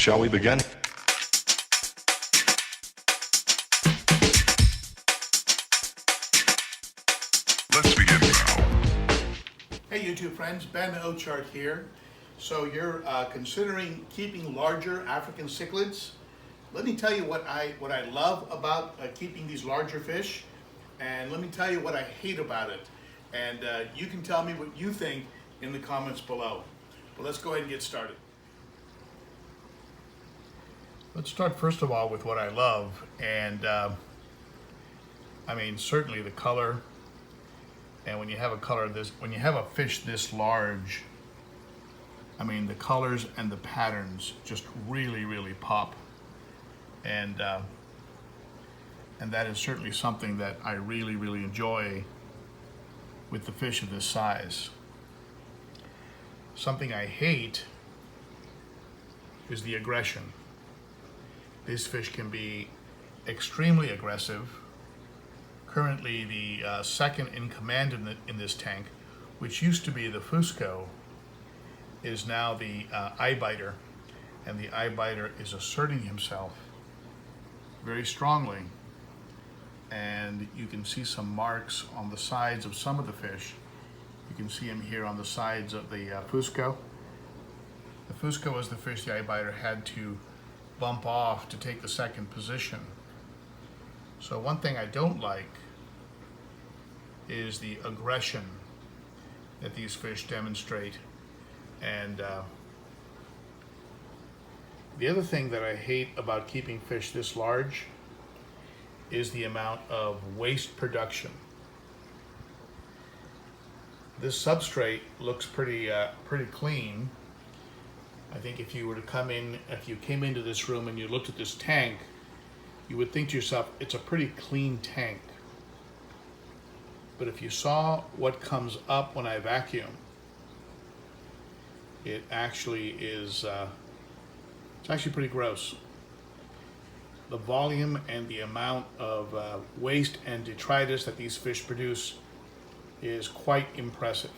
Shall we begin? Let's begin now. Hey YouTube friends, Ben.o.Ochart here. So you're considering keeping larger African cichlids. Let me tell you what I love about keeping these larger fish, and let me tell you what I hate about it. And you can tell me what you think in the comments below. But let's go ahead and get started. Let's start first of all with what I love, and I mean certainly the color. And when you have when you have a fish this large, I mean the colors and the patterns just really pop, and that is certainly something that I really enjoy with the fish of this size. Something I hate is the aggression. This fish can be extremely aggressive. Currently the second in command in this tank, which used to be the Fusco, is now the eye biter, and the eye biter is asserting himself very strongly, and you can see some marks on the sides of some of the fish. You can see him here on the sides of the Fusco. The Fusco is the fish the eye biter had to bump off to take the second position. So one thing I don't like is the aggression that these fish demonstrate. And the other thing that I hate about keeping fish this large is the amount of waste production. This substrate looks pretty clean. I think if you were to if you came into this room and you looked at this tank, you would think to yourself, it's a pretty clean tank. But if you saw what comes up when I vacuum, it actually is, it's actually pretty gross. The volume and the amount of waste and detritus that these fish produce is quite impressive.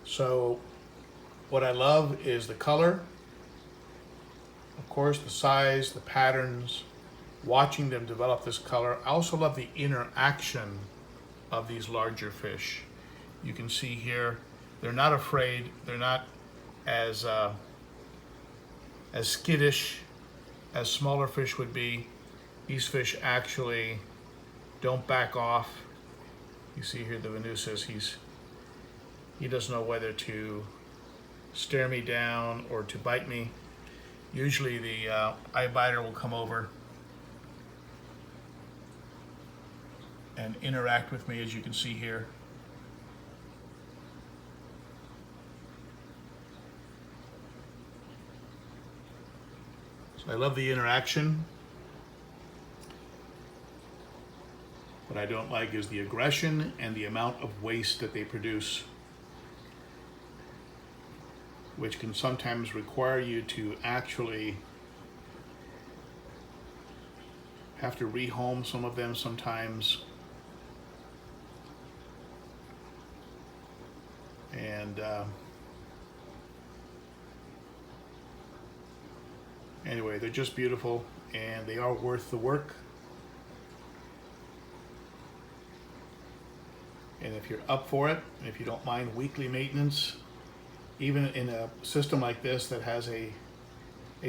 So what I love is the color, of course, the size, the patterns, watching them develop this color. I also love the interaction of these larger fish. You can see here, they're not afraid, they're not as skittish as smaller fish would be. These fish actually don't back off. You see here the Venusis, he doesn't know whether to stare me down or to bite me. Usually the eye biter will come over and interact with me, as you can see here. So I love the interaction. What I don't like is the aggression and the amount of waste that they produce, which can sometimes require you to actually have to rehome some of them sometimes. And anyway, they're just beautiful, and they are worth the work. And if you're up for it, and if you don't mind weekly maintenance, even in a system like this that has a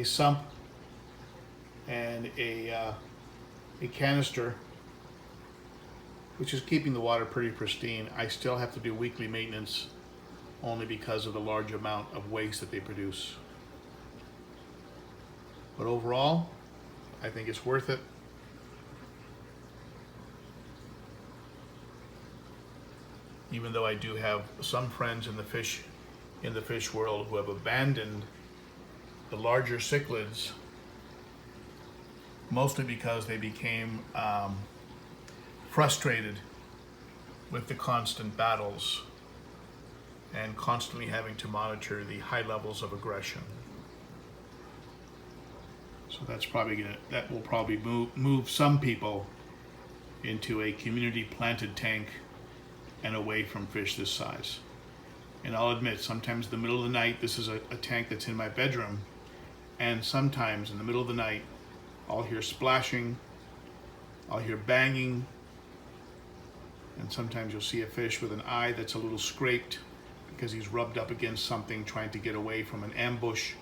sump and a canister, which is keeping the water pretty pristine, I still have to do weekly maintenance only because of the large amount of waste that they produce. But overall, I think it's worth it. Even though I do have some friends in the fish world who have abandoned the larger cichlids, mostly because they became frustrated with the constant battles and constantly having to monitor the high levels of aggression. So that will probably move some people into a community planted tank and away from fish this size. And I'll admit, sometimes in the middle of the night, this is a tank that's in my bedroom, and sometimes in the middle of the night, I'll hear splashing, I'll hear banging, and sometimes you'll see a fish with an eye that's a little scraped because he's rubbed up against something trying to get away from an ambush.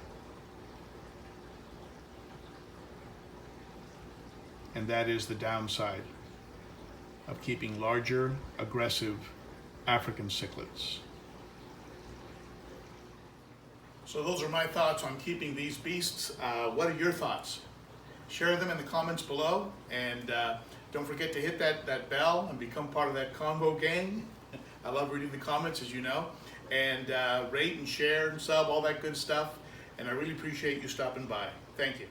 And that is the downside of keeping larger, aggressive African cichlids. So those are my thoughts on keeping these beasts. What are your thoughts? Share them in the comments below, and don't forget to hit that bell and become part of that Convo gang. I love reading the comments, as you know, and rate and share and sub, all that good stuff, and I really appreciate you stopping by. Thank you.